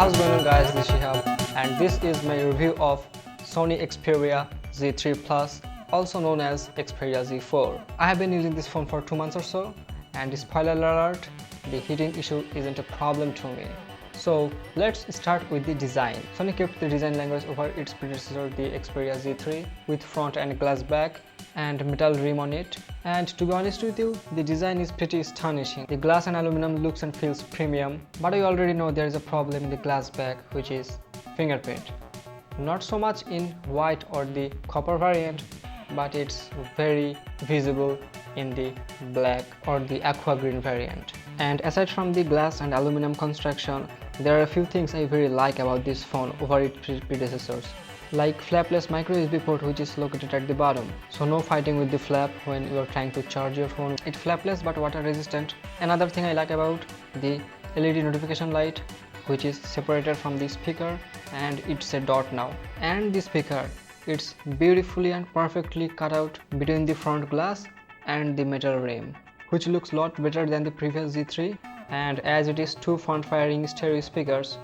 How's it going on guys, this is Shihab and this is my review of Sony Xperia Z3 Plus, also known as Xperia Z4. I have been using this phone for 2 months or so, and spoiler alert, the heating issue isn't a problem to me. So let's start with the design. Sony kept the design language over its predecessor, the Xperia Z3, with front and glass back and metal rim on it. And to be honest with you, the design is pretty astonishing. The glass and aluminum looks and feels premium, but I already know there is a problem in the glass back, which is fingerprint. Not so much in white or the copper variant, but it's very visible in the black or the aqua green variant. And aside from the glass and aluminum construction, there are a few things I very like about this phone over its predecessors, like flapless micro USB port, which is located at the bottom, so no fighting with the flap when you are trying to charge your phone. It's flapless but water resistant. Another thing I like about the LED notification light, which is separated from the speaker, and it's a dot now. And the speaker, it's beautifully and perfectly cut out between the front glass and the metal rim, which looks a lot better than the previous Z3. And as it is two front-firing stereo speakers,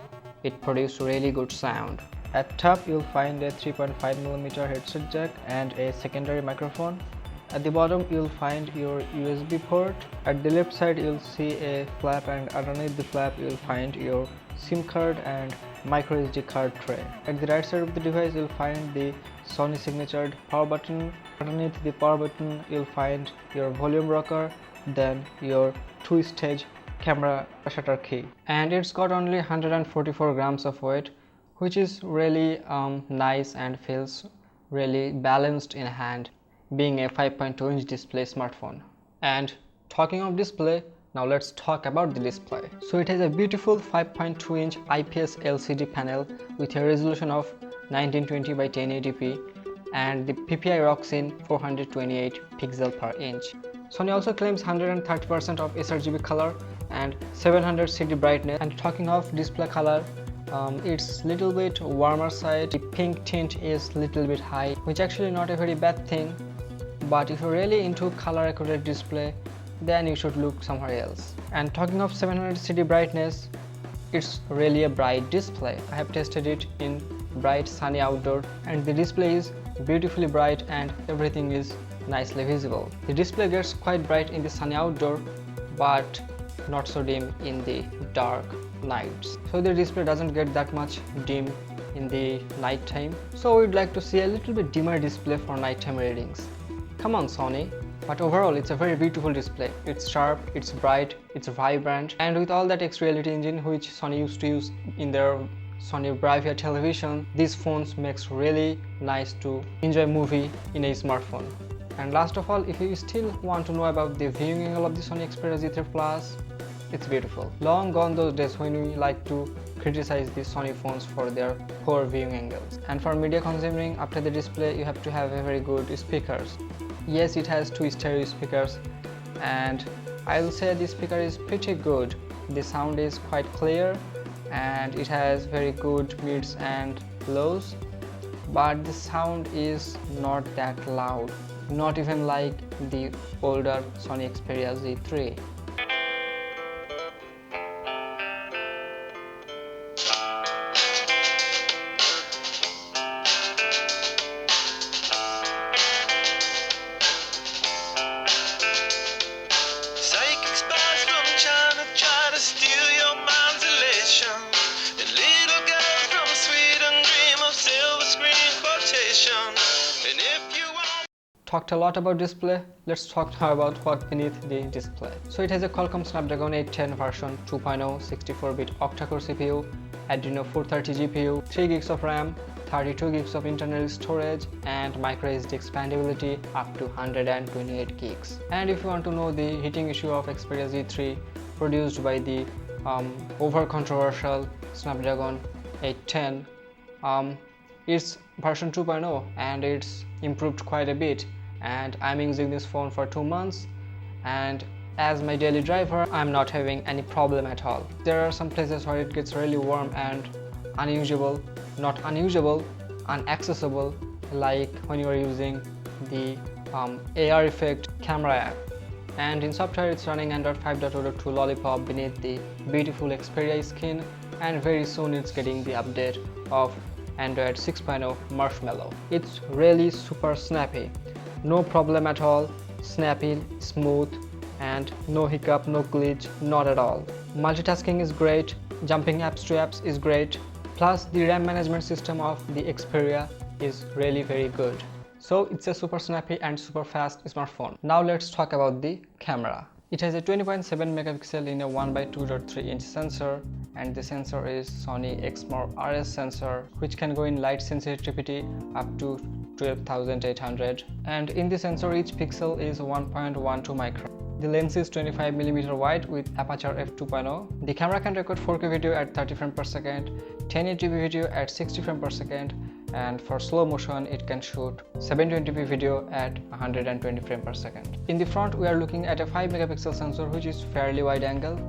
it produces really good sound. At top you'll find a 3.5mm headset jack and a secondary microphone. At the bottom you'll find your USB port. At the left side you'll see a flap, and underneath the flap you'll find your SIM card and micro SD card tray. At the right side of the device you'll find the Sony signatured power button. Underneath the power button you'll find your volume rocker, then your 2-stage camera shutter key. And it's got only 144 grams of weight, which is really nice and feels really balanced in hand, being a 5.2-inch display smartphone. And talking of display, now let's talk about the display. So it has a beautiful 5.2-inch IPS LCD panel with a resolution of 1920 by 1080p, and the PPI rocks in 428 pixel per inch. Sony also claims 130% of sRGB color and 700 CD brightness. And talking of display color, it's little bit warmer side. The pink tint is little bit high, which actually not a very bad thing, but if you're really into color accurate display, then you should look somewhere else. And talking of 700 CD brightness, it's really a bright display. I have tested it in bright sunny outdoor, and the display is beautifully bright and everything is nicely visible. The display gets quite bright in the sunny outdoor, but not so dim in the dark nights. So the display doesn't get that much dim in the night time. So we'd like to see a little bit dimmer display for nighttime readings. Come on Sony. But overall it's a very beautiful display. It's sharp, it's bright, it's vibrant, and with all that X-Reality engine which Sony used to use in their Sony Bravia television, these phones makes really nice to enjoy movie in a smartphone. And last of all, if you still want to know about the viewing angle of the Sony Xperia Z3 Plus, it's beautiful. Long gone those days when we like to criticize the Sony phones for their poor viewing angles. And for media consuming, after the display you have to have a very good speakers. Yes, it has 2 stereo speakers, and I'll say the speaker is pretty good. The sound is quite clear and it has very good mids and lows, but the sound is not that loud, not even like the older Sony Xperia Z3. Talked a lot about display, let's talk now about what's beneath the display. So it has a Qualcomm Snapdragon 810 version 2.0 64-bit octa-core CPU, Adreno 430 GPU, 3 gigs of RAM, 32 gigs of internal storage, and micro SD expandability up to 128 gigs. And if you want to know the heating issue of Xperia Z3 produced by the over-controversial Snapdragon 810, it's version 2.0 and it's improved quite a bit, and I'm using this phone for 2 months, and as my daily driver I'm not having any problem at all. There are some places where it gets really warm and unusable, not unusable, unaccessible, like when you are using the AR effect camera app. And in software it's running Android 5.0.2 Lollipop beneath the beautiful Xperia skin, and very soon it's getting the update of Android 6.0 Marshmallow. It's really super snappy, no problem at all, snappy, smooth, and no hiccup, no glitch, not at all. Multitasking is great, jumping apps to apps is great, plus the RAM management system of the Xperia is really very good. So it's a super snappy and super fast smartphone. Now let's talk about the camera. It has a 20.7 megapixel in a 1x2.3 inch sensor, and the sensor is Sony Exmor RS sensor, which can go in light sensitivity up to 12,800, and in the sensor each pixel is 1.12 micron. The lens is 25mm wide with aperture f2.0. The camera can record 4K video at 30 frames per second, 1080p video at 60 frames per second, and for slow motion it can shoot 720p video at 120 frames per second. In the front we are looking at a 5 megapixel sensor which is fairly wide angle.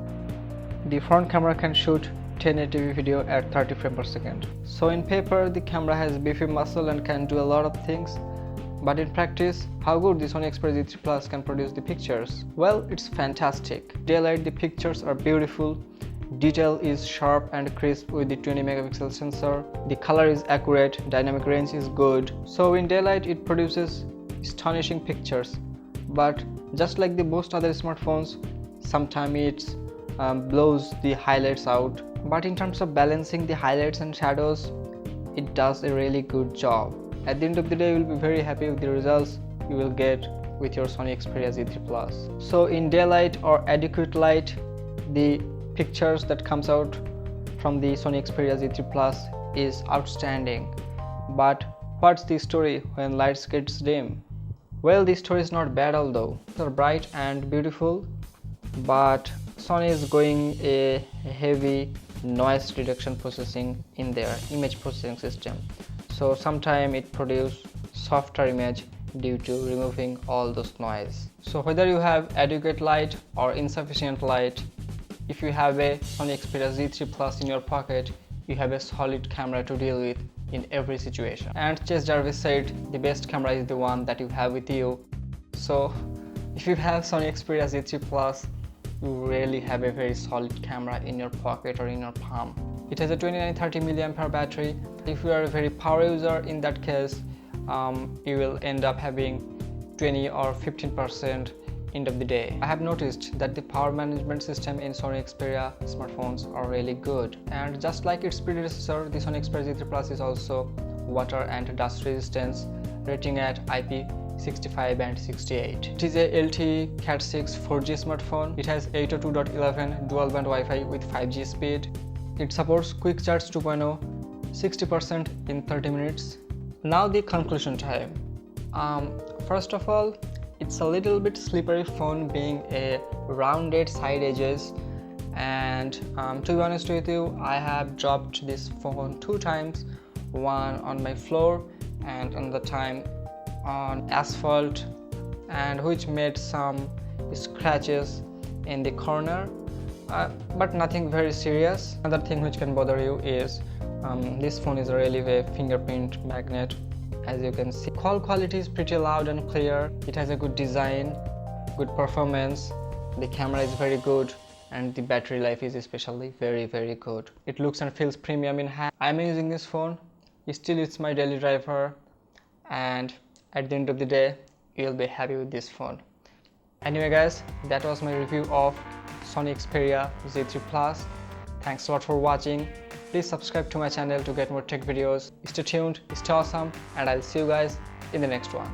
The front camera can shoot 1080p video at 30 frames per second. So in paper the camera has beefy muscle and can do a lot of things. But in practice, how good the Sony Xperia Z3 Plus can produce the pictures? Well, it's fantastic. Daylight the pictures are beautiful, detail is sharp and crisp with the 20 megapixel sensor, the color is accurate, dynamic range is good. So in daylight it produces astonishing pictures. But just like the most other smartphones, sometimes it blows the highlights out. But in terms of balancing the highlights and shadows, it does a really good job. At the end of the day, you will be very happy with the results you will get with your Sony Xperia Z3 Plus. So in daylight or adequate light, the pictures that comes out from the Sony Xperia Z3 Plus is outstanding. But what's the story when lights gets dim? Well, the story is not bad, although they're bright and beautiful, but Sony is going a heavy noise reduction processing in their image processing system. So sometimes it produces softer image due to removing all those noise. So whether you have adequate light or insufficient light, if you have a Sony Xperia Z3 Plus in your pocket, you have a solid camera to deal with in every situation. And Chase Jarvis said the best camera is the one that you have with you. So if you have Sony Xperia Z3 Plus, you really have a very solid camera in your pocket or in your palm. It has a 2930 mAh battery. If you are a very power user, in that case you will end up having 20 or 15% end of the day. I have noticed that the power management system in Sony Xperia smartphones are really good, and just like its predecessor, the Sony Xperia Z3 Plus is also water and dust resistance, rating at IP65 and 68. It is a LTE Cat 6 4G smartphone. It has 802.11 dual band Wi-Fi with 5G speed. It supports Quick Charge 2.0, 60% in 30 minutes. Now the conclusion time. First of all, it's a little bit slippery phone being a rounded side edges, and to be honest with you, I have dropped this phone 2 times, one on my floor and another time on asphalt, and which made some scratches in the corner, but nothing very serious. Another thing which can bother you is this phone is really a fingerprint magnet. As you can see, call quality is pretty loud and clear. It has a good design, good performance, the camera is very good, and the battery life is especially very good. It looks and feels premium in hand. I'm using this phone, still it's my daily driver, and at the end of the day you'll be happy with this phone. Anyway guys, that was my review of Sony Xperia Z3 Plus. Thanks a lot for watching. Please subscribe to my channel to get more tech videos. Stay tuned, stay awesome, and I'll see you guys in the next one.